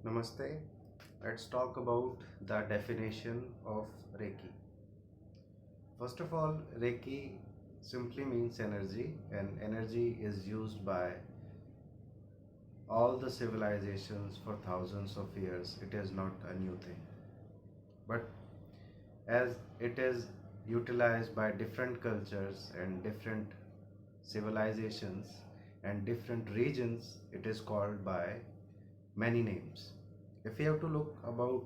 Namaste. Let's talk about the definition of Reiki. First of all, Reiki simply means energy, and energy is used by all the civilizations for thousands of years. It is not a new thing. But as it is utilized by different cultures and different civilizations and different regions, it is called by many names. If we have to look about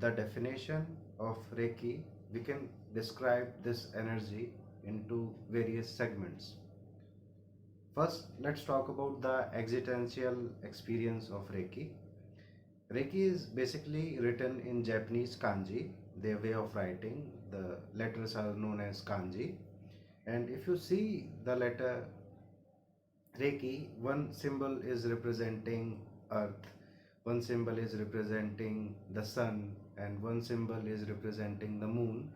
the definition of Reiki, we can describe this energy into various segments. First, let's talk about the existential experience of Reiki. Reiki is basically written in Japanese kanji, their way of writing. The letters are known as kanji. And if you see the letter Reiki, one symbol is representing earth, one symbol is representing the sun, and one symbol is representing the moon,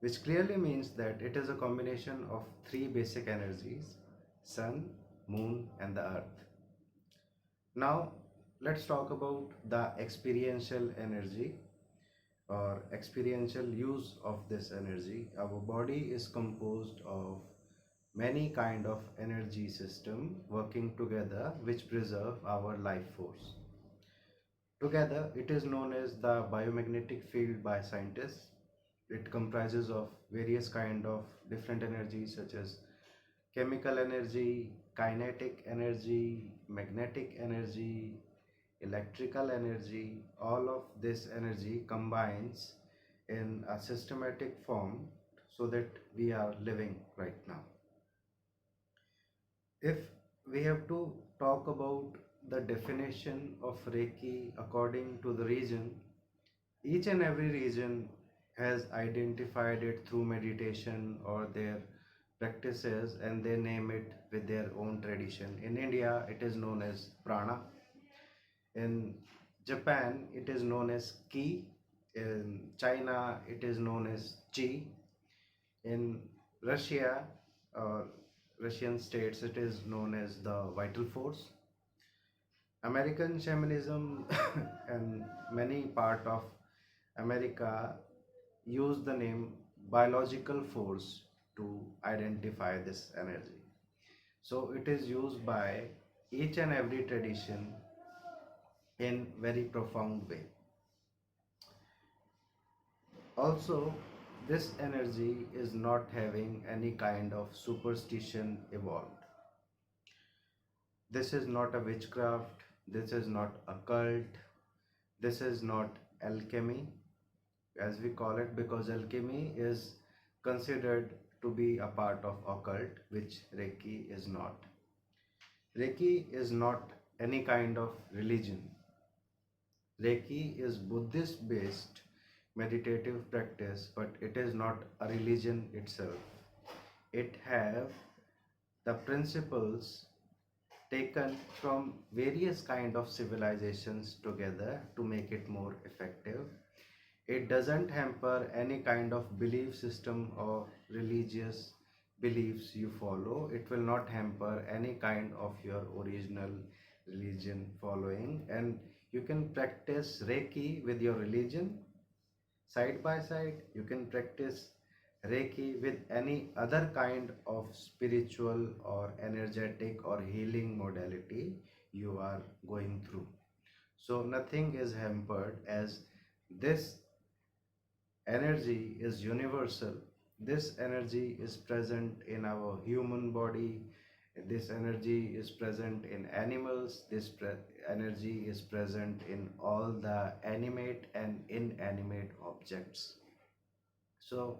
which clearly means that it is a combination of three basic energies: sun, moon, and the earth. Now, let's talk about the experiential energy or experiential use of this energy. Our body is composed of many kind of energy system working together which preserve our life force. Together, it is known as the biomagnetic field by scientists. It comprises of various kind of different energies such as chemical energy, kinetic energy, magnetic energy, electrical energy. All of this energy combines in a systematic form so that we are living right now. If we have to talk about the definition of Reiki according to the region, each and every region has identified it through meditation or their practices, and they name it with their own tradition. In India, it is known as prana. In Japan, it is known as ki. In China, it is known as chi. In Russia or Russian states, it is known as the vital force. American shamanism and many part of America use the name biological force to identify this energy. So it is used by each and every tradition in very profound way. Also, this energy is not having any kind of superstition evolved. This is not a witchcraft, this is not a cult, this is not alchemy as we call it, because alchemy is considered to be a part of occult, which Reiki is not. Reiki is not any kind of religion. Reiki is Buddhist based meditative practice, but it is not a religion itself. It have the principles taken from various kind of civilizations together to make it more effective. It doesn't hamper any kind of belief system or religious beliefs you follow. It will not hamper any kind of your original religion following, and you can practice Reiki with your religion side by side. You can practice Reiki with any other kind of spiritual or energetic or healing modality you are going through. So nothing is hampered, as this energy is universal. This energy is present in our human body. This energy is present in animals. This energy is present in all the animate and inanimate objects. So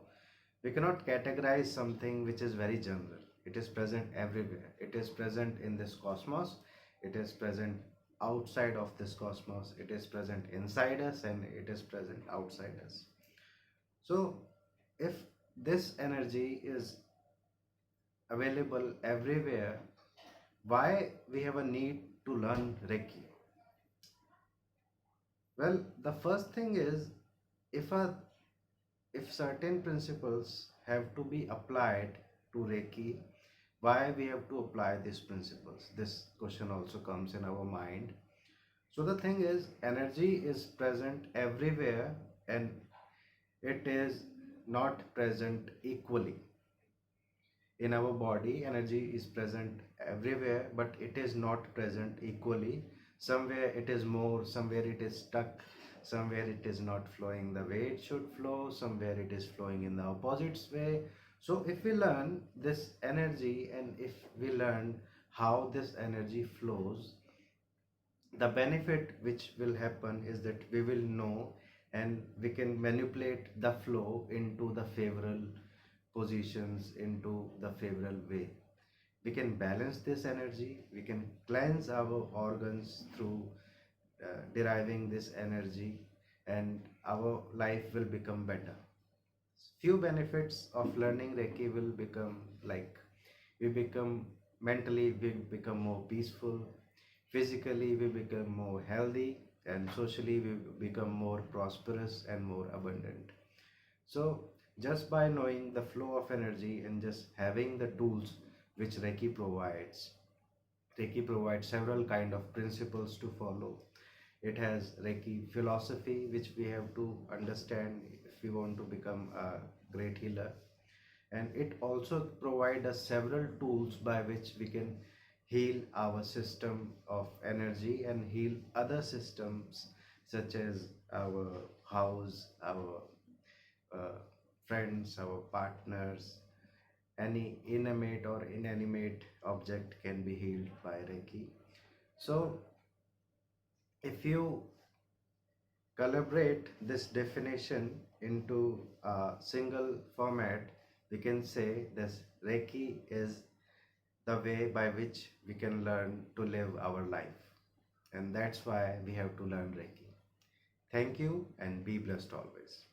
we cannot categorize something which is very general. It is present everywhere. It is present in this cosmos. It is present outside of this cosmos. It is present inside us, and it is present outside us. So if this energy is available everywhere, why we have a need to learn Reiki? Well, the first thing is, if a if certain principles have to be applied to Reiki, why we have to apply these principles? This question also comes in our mind. So the thing is, energy is present everywhere, and it is not present equally. In our body, energy is present everywhere, but it is not present equally. Somewhere it is more, somewhere it is stuck, somewhere it is not flowing the way it should flow, somewhere it is flowing in the opposite way. So if we learn this energy, and if we learn how this energy flows, the benefit which will happen is that we will know, and we can manipulate the flow into the favorable positions, into the favorable way. We can balance this energy, we can cleanse our organs through deriving this energy, and our life will become better. Few benefits of learning Reiki will become like, we become mentally, we become more peaceful, physically we become more healthy, and socially we become more prosperous and more abundant. So just by knowing the flow of energy and just having the tools which Reiki provides several kind of principles to follow. It has Reiki philosophy which we have to understand if we want to become a great healer, and it also provides us several tools by which we can heal our system of energy and heal other systems, such as our house, our uh, friends, our partners. Any inanimate or inanimate object can be healed by Reiki. So if you collaborate this definition into a single format, we can say this: Reiki is the way by which we can learn to live our life. And that's why we have to learn Reiki. Thank you and be blessed always.